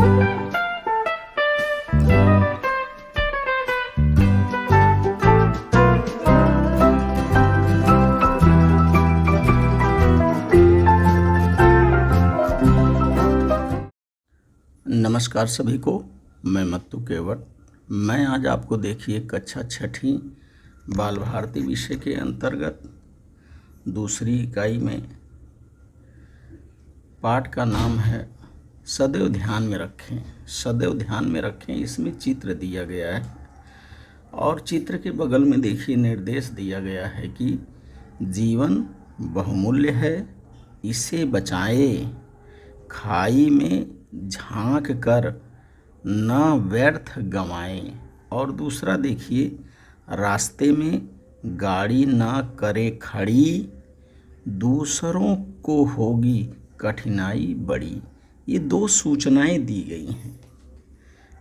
नमस्कार सभी को, मैं मत्तू केवट। मैं आज आपको देखिए कक्षा छठी बाल भारती विषय के अंतर्गत दूसरी इकाई में पाठ का नाम है सदैव ध्यान में रखें। सदैव ध्यान में रखें, इसमें चित्र दिया गया है और चित्र के बगल में देखिए निर्देश दिया गया है कि जीवन बहुमूल्य है, इसे बचाएं, खाई में झांक कर न व्यर्थ गंवाएं। और दूसरा देखिए, रास्ते में गाड़ी न करे खड़ी, दूसरों को होगी कठिनाई बड़ी। ये दो सूचनाएं दी गई हैं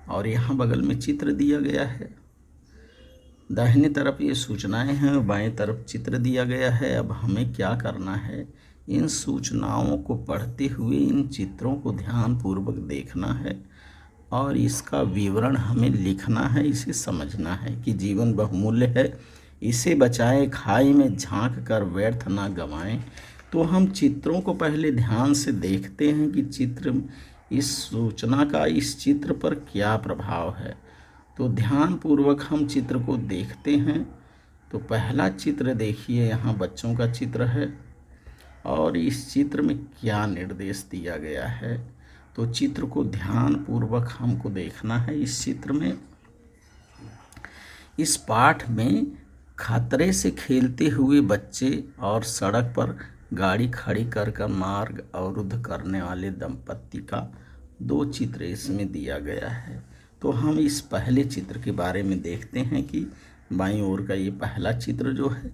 और यहाँ बगल में चित्र दिया गया है। दाहिने तरफ ये सूचनाएं हैं और बाएं तरफ चित्र दिया गया है। अब हमें क्या करना है, इन सूचनाओं को पढ़ते हुए इन चित्रों को ध्यानपूर्वक देखना है और इसका विवरण हमें लिखना है, इसे समझना है कि जीवन बहुमूल्य है, इसे बचाएं, खाई में झांक कर व्यर्थ ना गंवाएं। तो हम चित्रों को पहले ध्यान से देखते हैं कि चित्र, इस सूचना का इस चित्र पर क्या प्रभाव है। तो ध्यानपूर्वक हम चित्र को देखते हैं। तो पहला चित्र देखिए, यहाँ बच्चों का चित्र है और इस चित्र में क्या निर्देश दिया गया है। तो चित्र को ध्यानपूर्वक हमको देखना है। इस चित्र में, इस पाठ में खतरे से खेलते हुए बच्चे और सड़क पर गाड़ी खड़ी कर मार्ग अवरुद्ध करने वाले दंपत्ति का दो चित्र इसमें दिया गया है। तो हम इस पहले चित्र के बारे में देखते हैं कि बाईं ओर का ये पहला चित्र जो है,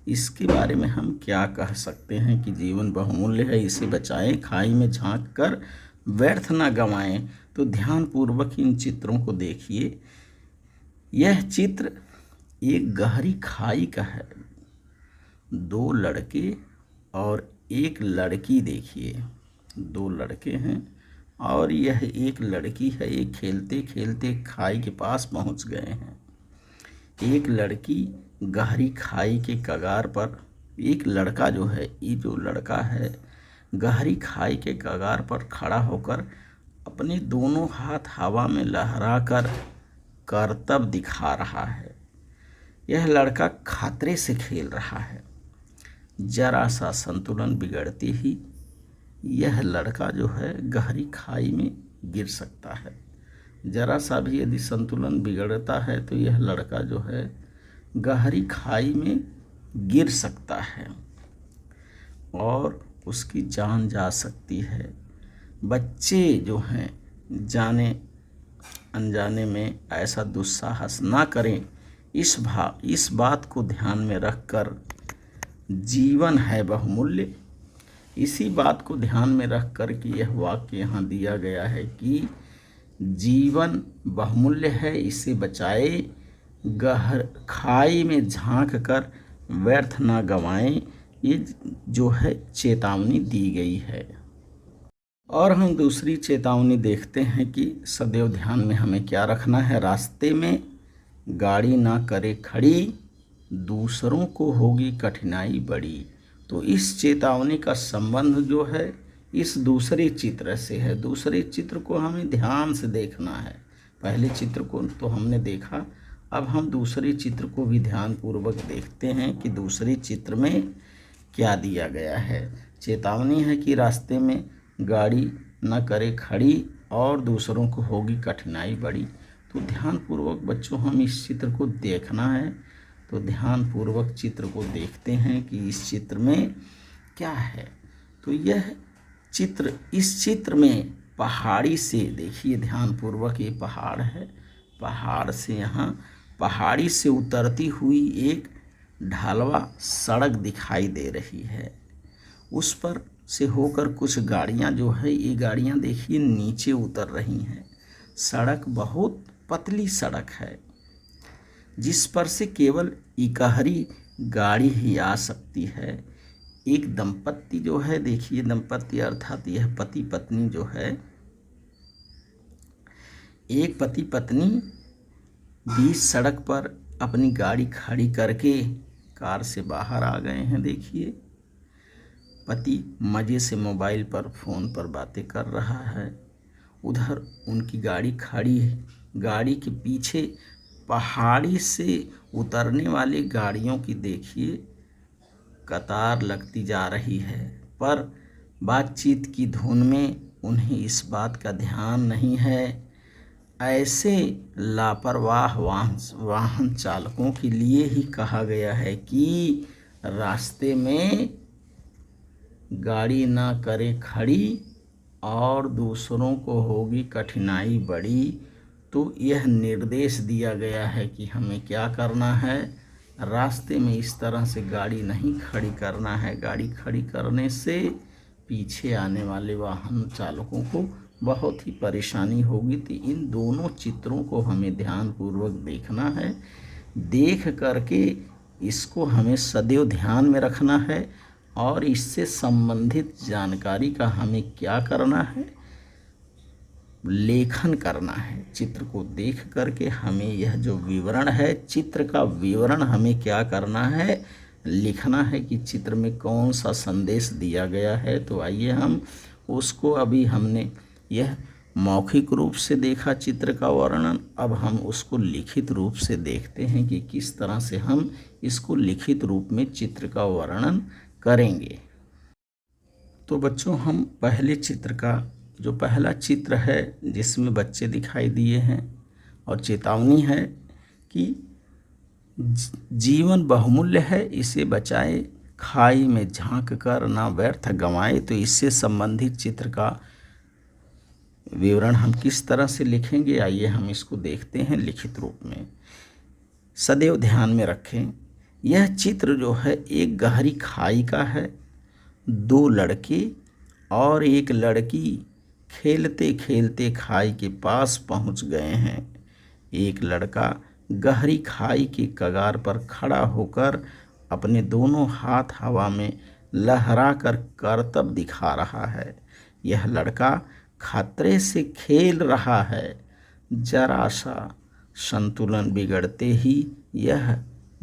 इसके बारे में हम क्या कह सकते हैं कि जीवन बहुमूल्य है, इसे बचाएं, खाई में झांक कर व्यर्थ ना गंवाएं। तो ध्यानपूर्वक इन चित्रों को देखिए। यह चित्र एक गहरी खाई का है। दो लड़के और एक लड़की देखिए, दो लड़के हैं और यह एक लड़की है। ये खेलते खेलते खाई के पास पहुंच गए हैं। एक लड़की गहरी खाई के कगार पर, एक लड़का जो है, ये जो लड़का है गहरी खाई के कगार पर खड़ा होकर अपने दोनों हाथ हवा में लहराकर करतब दिखा रहा है। यह लड़का खतरे से खेल रहा है। जरा सा संतुलन बिगड़ते ही यह लड़का जो है गहरी खाई में गिर सकता है। जरा सा भी यदि संतुलन बिगड़ता है तो यह लड़का जो है गहरी खाई में गिर सकता है और उसकी जान जा सकती है। बच्चे जो हैं जाने अनजाने में ऐसा दुस्साहस ना करें। इस बात को ध्यान में रखकर, जीवन है बहुमूल्य, इसी बात को ध्यान में रखकर कि यह वाक्य यहाँ दिया गया है कि जीवन बहुमूल्य है, इसे बचाए, गहर खाई में झांक कर व्यर्थ ना गंवाएं। ये जो है चेतावनी दी गई है। और हम दूसरी चेतावनी देखते हैं कि सदैव ध्यान में हमें क्या रखना है। रास्ते में गाड़ी ना करे खड़ी, दूसरों को होगी कठिनाई बड़ी। तो इस चेतावनी का संबंध जो है इस दूसरे चित्र से है। दूसरे चित्र को हमें ध्यान से देखना है। पहले चित्र को तो हमने देखा, अब हम दूसरे चित्र को भी ध्यानपूर्वक देखते हैं कि दूसरे चित्र में क्या दिया गया है। चेतावनी है कि रास्ते में गाड़ी न करे खड़ी और दूसरों को होगी कठिनाई बड़ी। तो ध्यानपूर्वक बच्चों हम इस चित्र को देखना है। तो ध्यानपूर्वक चित्र को देखते हैं कि इस चित्र में क्या है। तो यह चित्र, इस चित्र में पहाड़ी से देखिए ध्यानपूर्वक, ये पहाड़ है, पहाड़ से यहाँ पहाड़ी से उतरती हुई एक ढलवा सड़क दिखाई दे रही है। उस पर से होकर कुछ गाड़ियाँ जो है, ये गाड़ियाँ देखिए नीचे उतर रही हैं। सड़क बहुत पतली सड़क है जिस पर से केवल इकहरी गाड़ी ही आ सकती है। एक दंपत्ति जो है, देखिए दंपत्ति अर्थात यह पति पत्नी जो है, एक पति पत्नी बीच सड़क पर अपनी गाड़ी खड़ी करके कार से बाहर आ गए हैं। देखिए, पति मज़े से मोबाइल पर फ़ोन पर बातें कर रहा है। उधर उनकी गाड़ी खड़ी है। गाड़ी के पीछे पहाड़ी से उतरने वाली गाड़ियों की देखिए कतार लगती जा रही है, पर बातचीत की धुन में उन्हें इस बात का ध्यान नहीं है। ऐसे लापरवाह वाहन चालकों के लिए ही कहा गया है कि रास्ते में गाड़ी ना करे खड़ी और दूसरों को होगी कठिनाई बड़ी। तो यह निर्देश दिया गया है कि हमें क्या करना है, रास्ते में इस तरह से गाड़ी नहीं खड़ी करना है। गाड़ी खड़ी करने से पीछे आने वाले वाहन चालकों को बहुत ही परेशानी होगी। तो इन दोनों चित्रों को हमें ध्यानपूर्वक देखना है। देख करके इसको हमें सदैव ध्यान में रखना है और इससे संबंधित जानकारी का हमें क्या करना है, लेखन करना है। चित्र को देख करके हमें यह जो विवरण है, चित्र का विवरण हमें क्या करना है, लिखना है कि चित्र में कौन सा संदेश दिया गया है। तो आइए हम उसको, अभी हमने यह मौखिक रूप से देखा चित्र का वर्णन, अब हम उसको लिखित रूप से देखते हैं कि किस तरह से हम इसको लिखित रूप में चित्र का वर्णन करेंगे। तो बच्चों, हम पहले चित्र का जो पहला चित्र है जिसमें बच्चे दिखाई दिए हैं और चेतावनी है कि जीवन बहुमूल्य है, इसे बचाए, खाई में झांक कर ना व्यर्थ गंवाए। तो इससे संबंधित चित्र का विवरण हम किस तरह से लिखेंगे, आइए हम इसको देखते हैं लिखित रूप में। सदैव ध्यान में रखें, यह चित्र जो है एक गहरी खाई का है। दो लड़के और एक लड़की खेलते खेलते खाई के पास पहुंच गए हैं। एक लड़का गहरी खाई के कगार पर खड़ा होकर अपने दोनों हाथ हवा में लहरा कर करतब दिखा रहा है। यह लड़का खतरे से खेल रहा है। जरा सा संतुलन बिगड़ते ही यह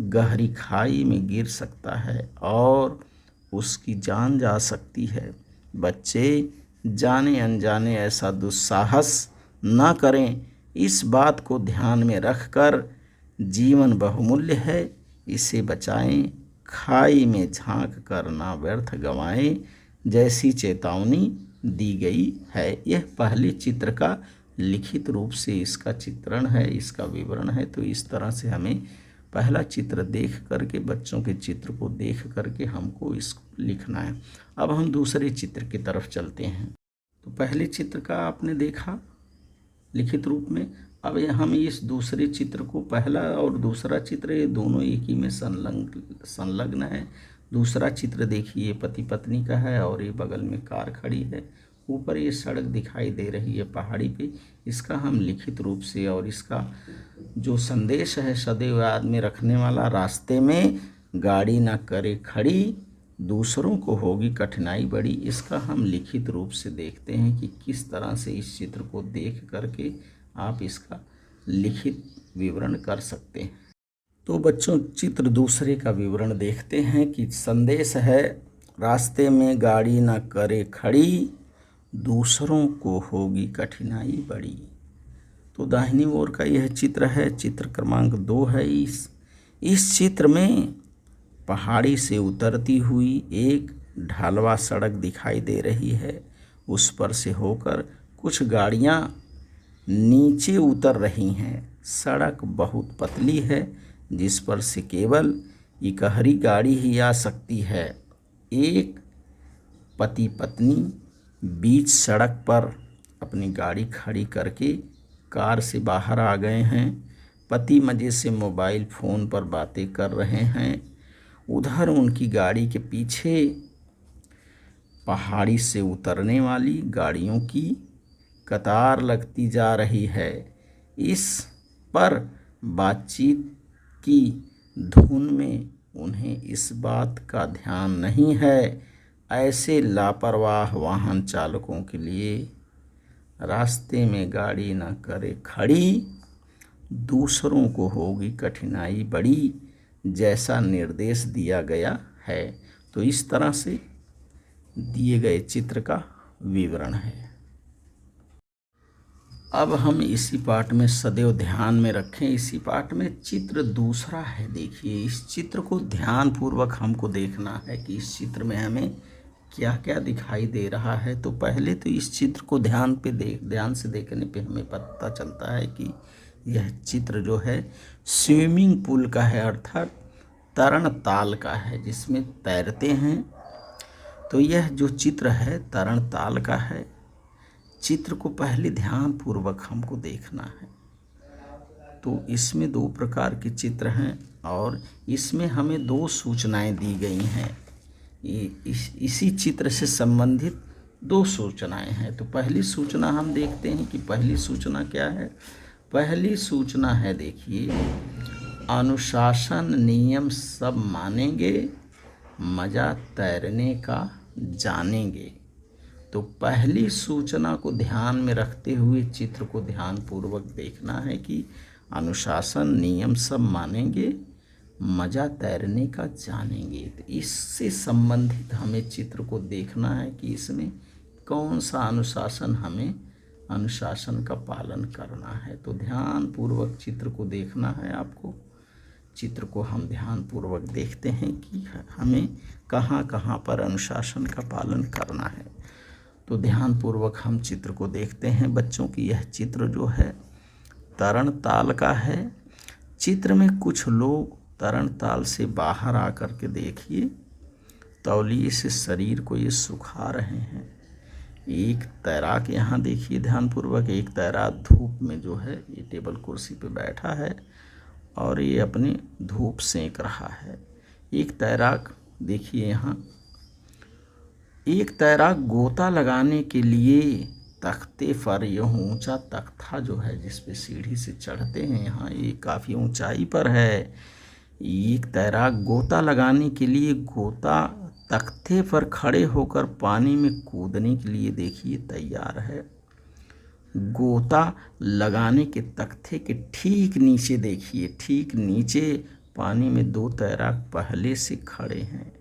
गहरी खाई में गिर सकता है और उसकी जान जा सकती है। बच्चे जाने अनजाने ऐसा दुस्साहस न करें। इस बात को ध्यान में रखकर जीवन बहुमूल्य है, इसे बचाएं, खाई में झांक कर ना व्यर्थ गंवाएं, जैसी चेतावनी दी गई है। यह पहले चित्र का लिखित रूप से इसका चित्रण है, इसका विवरण है। तो इस तरह से हमें पहला चित्र देख करके, बच्चों के चित्र को देख करके हमको इसको लिखना है। अब हम दूसरे चित्र की तरफ चलते हैं। तो पहले चित्र का आपने देखा लिखित रूप में, अब हम इस दूसरे चित्र को, पहला और दूसरा चित्र ये दोनों एक ही में संलग्न है। दूसरा चित्र देखिए पति पत्नी का है और ये बगल में कार खड़ी है। ऊपर ये सड़क दिखाई दे रही है पहाड़ी पे। इसका हम लिखित रूप से, और इसका जो संदेश है सदैव याद में रखने वाला, रास्ते में गाड़ी ना करे खड़ी, दूसरों को होगी कठिनाई बड़ी, इसका हम लिखित रूप से देखते हैं कि किस तरह से इस चित्र को देख करके आप इसका लिखित विवरण कर सकते हैं। तो बच्चों, चित्र दूसरे का विवरण देखते हैं कि संदेश है, रास्ते में गाड़ी ना करे खड़ी, दूसरों को होगी कठिनाई बड़ी। तो दाहिनी ओर का यह चित्र है, चित्र क्रमांक 2 है। इस चित्र में पहाड़ी से उतरती हुई एक ढलवा सड़क दिखाई दे रही है। उस पर से होकर कुछ गाड़ियां नीचे उतर रही हैं। सड़क बहुत पतली है, जिस पर से केवल इकहरी गाड़ी ही आ सकती है। एक पति पत्नी बीच सड़क पर अपनी गाड़ी खड़ी करके कार से बाहर आ गए हैं। पति मज़े से मोबाइल फ़ोन पर बातें कर रहे हैं। उधर उनकी गाड़ी के पीछे पहाड़ी से उतरने वाली गाड़ियों की कतार लगती जा रही है। इस पर बातचीत की धुन में उन्हें इस बात का ध्यान नहीं है। ऐसे लापरवाह वाहन चालकों के लिए रास्ते में गाड़ी न करे खड़ी, दूसरों को होगी कठिनाई बड़ी, जैसा निर्देश दिया गया है। तो इस तरह से दिए गए चित्र का विवरण है। अब हम इसी पाठ में सदैव ध्यान में रखें, इसी पाठ में चित्र दूसरा है। देखिए, इस चित्र को ध्यान पूर्वक हमको देखना है कि इस चित्र में हमें क्या क्या दिखाई दे रहा है। तो पहले तो इस चित्र को ध्यान से देखने पे हमें पता चलता है कि यह चित्र जो है स्विमिंग पूल का है, अर्थात तरण ताल का है, जिसमें तैरते हैं। तो यह जो चित्र है तरण ताल का है। चित्र को पहले ध्यान पूर्वक हमको देखना है। तो इसमें दो प्रकार के चित्र हैं और इसमें हमें दो सूचनाएं दी गई हैं। इसी चित्र से संबंधित दो सूचनाएं हैं। तो पहली सूचना हम देखते हैं कि पहली सूचना क्या है। पहली सूचना है, देखिए, अनुशासन नियम सब मानेंगे, मज़ा तैरने का जानेंगे। तो पहली सूचना को ध्यान में रखते हुए चित्र को ध्यान पूर्वक देखना है कि अनुशासन नियम सब मानेंगे, मज़ा तैरने का जानेंगे। तो इससे संबंधित हमें चित्र को देखना है कि इसमें कौन सा अनुशासन, हमें अनुशासन का पालन करना है। तो ध्यान पूर्वक चित्र को देखना है आपको। चित्र को हम ध्यान पूर्वक देखते हैं कि हमें कहाँ कहाँ पर अनुशासन का पालन करना है। तो ध्यान पूर्वक हम चित्र को देखते हैं बच्चों की। यह चित्र जो है तरण ताल का है। चित्र में कुछ लोग तरण ताल से बाहर आकर के, देखिए, तौलिए से शरीर को ये सुखा रहे हैं। एक तैराक, यहाँ देखिए ध्यान पूर्वक, एक तैराक धूप में जो है ये टेबल कुर्सी पे बैठा है और ये अपनी धूप सेंक रहा है। एक तैराक, देखिए यहाँ, एक तैराक गोता लगाने के लिए तख्ते पर, यह ऊंचा तख्ता जो है जिस पे सीढ़ी से चढ़ते हैं, यहाँ ये काफ़ी ऊंचाई पर है। एक तैराक गोता लगाने के लिए गोता तख्ते पर खड़े होकर पानी में कूदने के लिए, देखिए, तैयार है। गोता लगाने के तख्ते के ठीक नीचे, देखिए, ठीक नीचे पानी में दो तैराक पहले से खड़े हैं।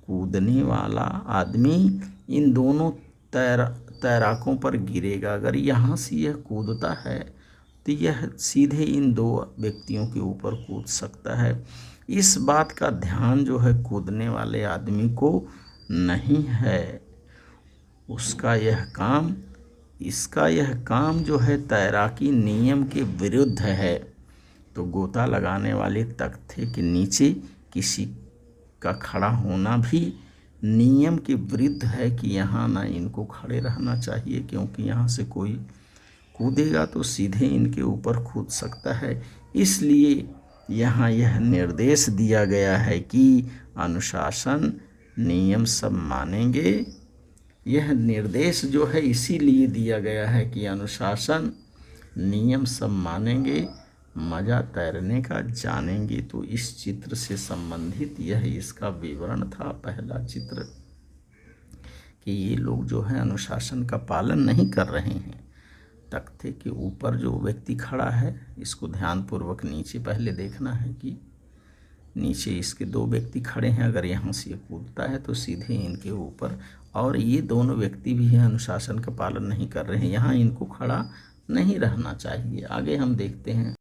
कूदने वाला आदमी इन दोनों तैराकों पर गिरेगा। अगर यहाँ से यह कूदता है तो यह सीधे इन दो व्यक्तियों के ऊपर कूद सकता है। इस बात का ध्यान जो है कूदने वाले आदमी को नहीं है। इसका यह काम जो है तैराकी नियम के विरुद्ध है। तो गोता लगाने वाले तख्ते के नीचे किसी का खड़ा होना भी नियम के विरुद्ध है कि यहाँ ना इनको खड़े रहना चाहिए, क्योंकि यहाँ से कोई कूदेगा तो सीधे इनके ऊपर कूद सकता है। इसलिए यहाँ यह निर्देश दिया गया है कि अनुशासन नियम सब मानेंगे। यह निर्देश जो है इसीलिए दिया गया है कि अनुशासन नियम सब मानेंगे, मज़ा तैरने का जानेंगे। तो इस चित्र से संबंधित यह इसका विवरण था, पहला चित्र, कि ये लोग जो है अनुशासन का पालन नहीं कर रहे हैं। तख्ते के ऊपर जो व्यक्ति खड़ा है, इसको ध्यानपूर्वक नीचे पहले देखना है कि नीचे इसके दो व्यक्ति खड़े हैं। अगर यहाँ से ये कूदता है तो सीधे इनके ऊपर, और ये दोनों व्यक्ति भी हैं अनुशासन का पालन नहीं कर रहे हैं, यहाँ इनको खड़ा नहीं रहना चाहिए। आगे हम देखते हैं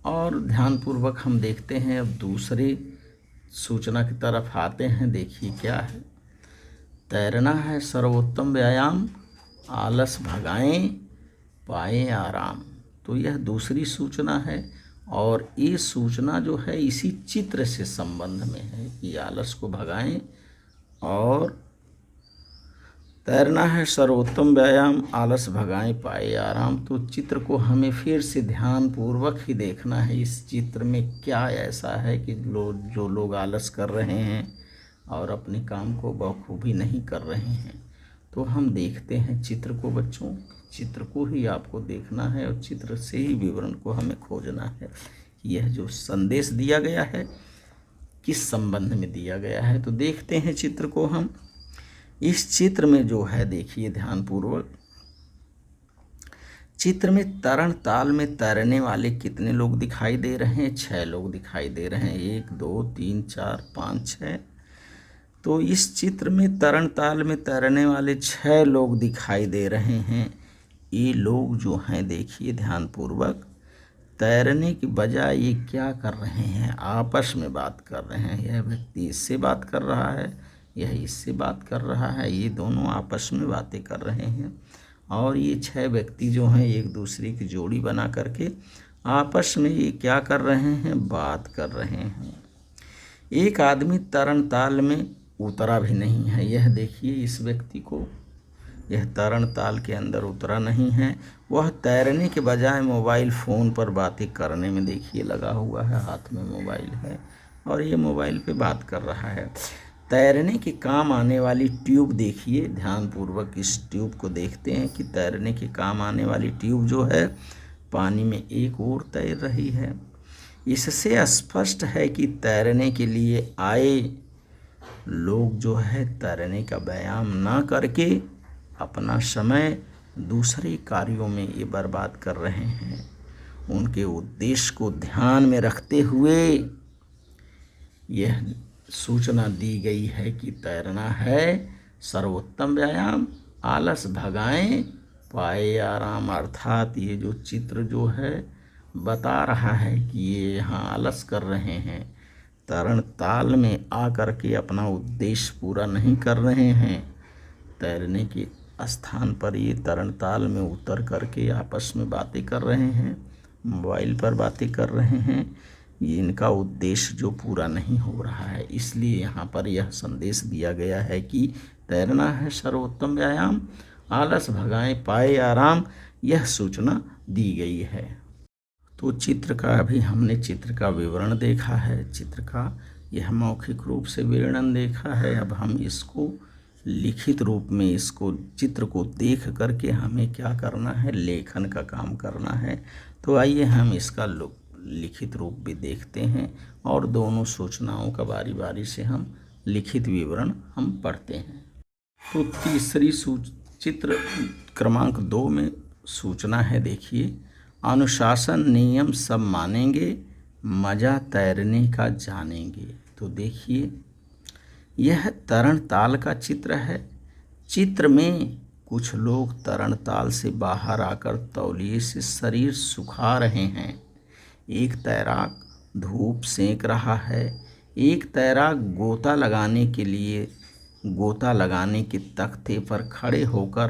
और ध्यानपूर्वक हम देखते हैं। अब दूसरे सूचना की तरफ आते हैं। देखिए क्या है, तैरना है सर्वोत्तम व्यायाम, आलस भगाएं पाए आराम। तो यह दूसरी सूचना है और ये सूचना जो है इसी चित्र से संबंध में है कि आलस को भगाएं और तैरना है सर्वोत्तम व्यायाम, आलस भगाएं पाए आराम। तो चित्र को हमें फिर से ध्यान पूर्वक ही देखना है। इस चित्र में क्या ऐसा है कि जो लोग आलस कर रहे हैं और अपने काम को बखूबी नहीं कर रहे हैं। तो हम देखते हैं चित्र को बच्चों, चित्र को ही आपको देखना है और चित्र से ही विवरण को हमें खोजना है कि यह जो संदेश दिया गया है किस संबंध में दिया गया है। तो देखते हैं चित्र को हम। इस चित्र में जो है देखिए ध्यानपूर्वक, चित्र में तरण ताल में तैरने वाले कितने लोग दिखाई दे रहे हैं? 6 लोग दिखाई दे रहे हैं। 1 2 3 4 5 6। तो इस चित्र में तरण ताल में तैरने वाले 6 लोग दिखाई दे रहे हैं। ये लोग जो हैं, देखिए ध्यानपूर्वक, तैरने की बजाय ये क्या कर रहे हैं? आपस में बात कर रहे हैं। यह व्यक्ति इससे बात कर रहा है, यह इससे बात कर रहा है। ये दोनों आपस में बातें कर रहे हैं और ये 6 व्यक्ति जो हैं एक दूसरे की जोड़ी बना करके आपस में ये क्या कर रहे हैं? बात कर रहे हैं। एक आदमी तरण ताल में उतरा भी नहीं है। यह देखिए इस व्यक्ति को, यह तरण ताल के अंदर उतरा नहीं है। वह तैरने के बजाय मोबाइल फ़ोन पर बातें करने में देखिए लगा हुआ है। हाथ में मोबाइल है और ये मोबाइल पे बात कर रहा है। तैरने के काम आने वाली ट्यूब देखिए, ध्यानपूर्वक इस ट्यूब को देखते हैं कि तैरने के काम आने वाली ट्यूब जो है पानी में एक ओर तैर रही है। इससे स्पष्ट है कि तैरने के लिए आए लोग जो है तैरने का व्यायाम ना करके अपना समय दूसरे कार्यों में ये बर्बाद कर रहे हैं। उनके उद्देश्य को ध्यान में रखते हुए यह सूचना दी गई है कि तैरना है सर्वोत्तम व्यायाम, आलस भगाएं पाए आराम। अर्थात ये जो चित्र जो है बता रहा है कि ये यहाँ आलस कर रहे हैं, तरण ताल में आ कर के अपना उद्देश्य पूरा नहीं कर रहे हैं। तैरने के स्थान पर ये तरण ताल में उतर करके आपस में बातें कर रहे हैं, मोबाइल पर बातें कर रहे हैं। ये इनका उद्देश्य जो पूरा नहीं हो रहा है, इसलिए यहाँ पर यह संदेश दिया गया है कि तैरना है सर्वोत्तम व्यायाम, आलस भगाएं पाए आराम। यह सूचना दी गई है। तो चित्र का अभी हमने चित्र का विवरण देखा है, चित्र का यह मौखिक रूप से वर्णन देखा है। अब हम इसको लिखित रूप में, इसको चित्र को देख करके हमें क्या करना है? लेखन का काम करना है। तो आइए हम इसका लिखित रूप भी देखते हैं और दोनों सूचनाओं का बारी बारी से हम लिखित विवरण हम पढ़ते हैं। तो तीसरी चित्र क्रमांक 2 में सूचना है, देखिए, अनुशासन नियम सब मानेंगे, मज़ा तैरने का जानेंगे। तो देखिए यह तरण ताल का चित्र है। चित्र में कुछ लोग तरण ताल से बाहर आकर तौलिए से शरीर सुखा रहे हैं। एक तैराक धूप सेंक रहा है। एक तैराक गोता लगाने के तख्ते पर खड़े होकर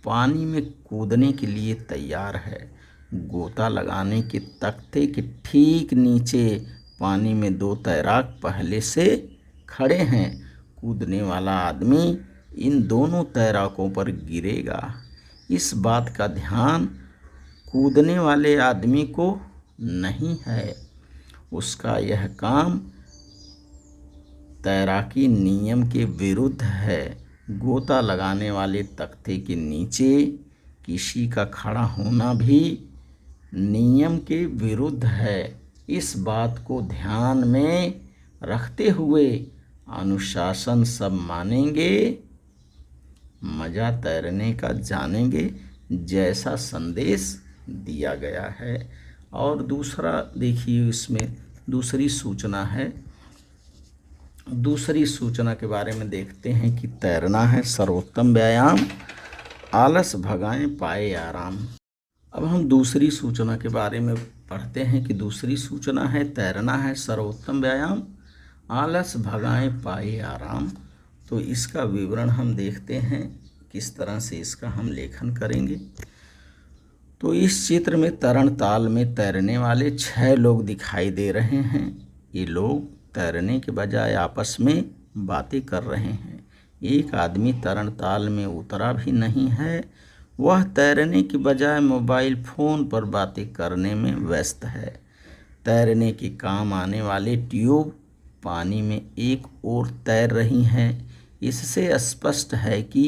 पानी में कूदने के लिए तैयार है। गोता लगाने के तख्ते के ठीक नीचे पानी में 2 तैराक पहले से खड़े हैं। कूदने वाला आदमी इन दोनों तैराकों पर गिरेगा। इस बात का ध्यान कूदने वाले आदमी को नहीं है। उसका यह काम तैराकी नियम के विरुद्ध है। गोता लगाने वाले तख्ते के नीचे किसी का खड़ा होना भी नियम के विरुद्ध है। इस बात को ध्यान में रखते हुए अनुशासन सब मानेंगे, मज़ा तैरने का जानेंगे जैसा संदेश दिया गया है। और दूसरा देखिए, इसमें दूसरी सूचना है। दूसरी सूचना के बारे में देखते हैं कि तैरना है सर्वोत्तम व्यायाम, आलस भगाएं पाए आराम। अब हम दूसरी सूचना के बारे में पढ़ते हैं कि दूसरी सूचना है तैरना है सर्वोत्तम व्यायाम, आलस भगाएं पाए आराम। तो इसका विवरण हम देखते हैं किस तरह से इसका हम लेखन करेंगे। तो इस चित्र में तरण ताल में तैरने वाले 6 लोग दिखाई दे रहे हैं। ये लोग तैरने के बजाय आपस में बातें कर रहे हैं। एक आदमी तरण ताल में उतरा भी नहीं है। वह तैरने के बजाय मोबाइल फ़ोन पर बातें करने में व्यस्त है। तैरने के काम आने वाले ट्यूब पानी में एक ओर तैर रही हैं। इससे स्पष्ट है कि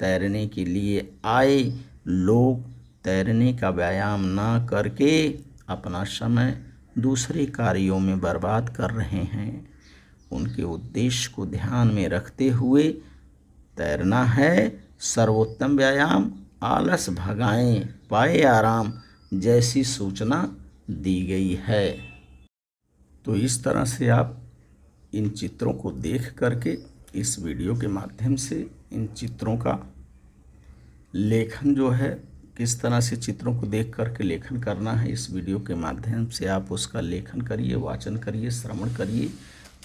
तैरने के लिए आए लोग तैरने का व्यायाम ना करके अपना समय दूसरे कार्यों में बर्बाद कर रहे हैं। उनके उद्देश्य को ध्यान में रखते हुए तैरना है सर्वोत्तम व्यायाम, आलस भगाएं, पाए आराम जैसी सूचना दी गई है। तो इस तरह से आप इन चित्रों को देख करके इस वीडियो के माध्यम से इन चित्रों का लेखन जो है किस तरह से चित्रों को देख करके लेखन करना है, इस वीडियो के माध्यम से आप उसका लेखन करिए, वाचन करिए, श्रवण करिए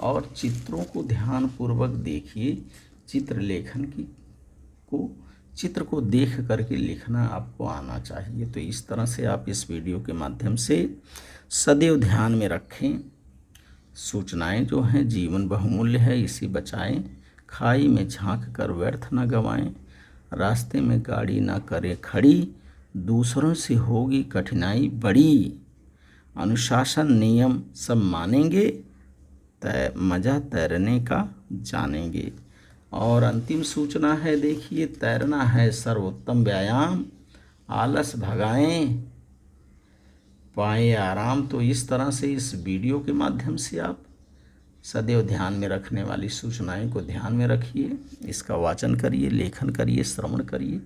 और चित्रों को ध्यानपूर्वक देखिए। चित्र लेखन चित्र को देख करके लिखना आपको आना चाहिए। तो इस तरह से आप इस वीडियो के माध्यम से सदैव ध्यान में रखें। सूचनाएं जो हैं जीवन बहुमूल्य है, इसे बचाएं। खाई में झांक कर व्यर्थ न गवाएं। रास्ते में गाड़ी ना करे खड़ी, दूसरों से होगी कठिनाई बड़ी। अनुशासन नियम सब मानेंगे, मज़ा तैरने का जानेंगे। और अंतिम सूचना है, देखिए, तैरना है सर्वोत्तम व्यायाम, आलस भगाएं, पाए आराम। तो इस तरह से इस वीडियो के माध्यम से आप सदैव ध्यान में रखने वाली सूचनाएं को ध्यान में रखिए, इसका वाचन करिए, लेखन करिए, श्रवण करिए।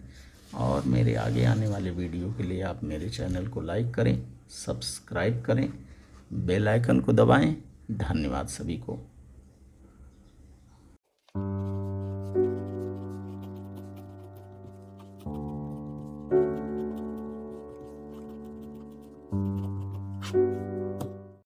और मेरे आगे आने वाले वीडियो के लिए आप मेरे चैनल को लाइक करें, सब्सक्राइब करें, बेल आइकन को दबाएं। धन्यवाद सभी को।